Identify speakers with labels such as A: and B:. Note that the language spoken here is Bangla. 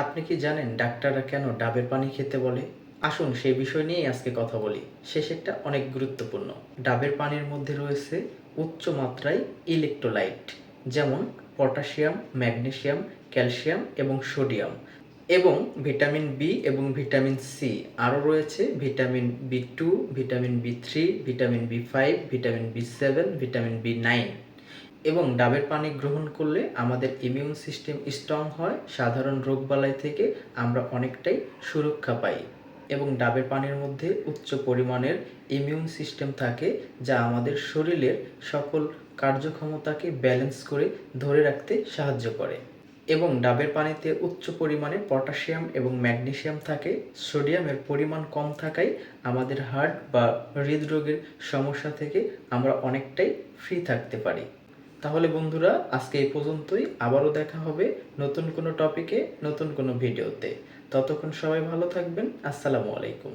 A: আপনি কি জানেন ডাক্তাররা কেন ডাবের পানি খেতে বলে? আসুন সেই বিষয় নিয়েই আজকে কথা বলি। শেষেরটা অনেক গুরুত্বপূর্ণ। ডাবের পানির মধ্যে রয়েছে উচ্চ মাত্রায় ইলেক্ট্রোলাইট, যেমন পটাশিয়াম, ম্যাগনেসিয়াম, ক্যালসিয়াম এবং সোডিয়াম, এবং ভিটামিন বি এবং ভিটামিন সি। আরও রয়েছে vitamin B2, vitamin বি3, vitamin বি5, vitamin বি7, vitamin বি9। এবং ডাবের পানি গ্রহণ করলে আমাদের ইমিউন সিস্টেম স্ট্রং হয়, সাধারণ রোগবালাই থেকে আমরা অনেকটাই সুরক্ষা পাই। এবং ডাবের পানির মধ্যে উচ্চ পরিমাণের ইমিউন সিস্টেম থাকে, যা আমাদের শরীরের সকল কার্যক্ষমতাকে ব্যালেন্স করে ধরে রাখতে সাহায্য করে। এবং ডাবের পানিতে উচ্চ পরিমাণে পটাশিয়াম এবং ম্যাগনেসিয়াম থাকে। সোডিয়ামের পরিমাণ কম থাকায় আমাদের হার্ট বা হৃদরোগের সমস্যা থেকে আমরা অনেকটাই ফ্রি থাকতে পারি। তাহলে বন্ধুরা, আজকে এই পর্যন্তই। আবারও দেখা হবে নতুন কোনো টপিকে, নতুন কোনো ভিডিওতে। ততক্ষণ সবাই ভালো থাকবেন। আসসালামু আলাইকুম।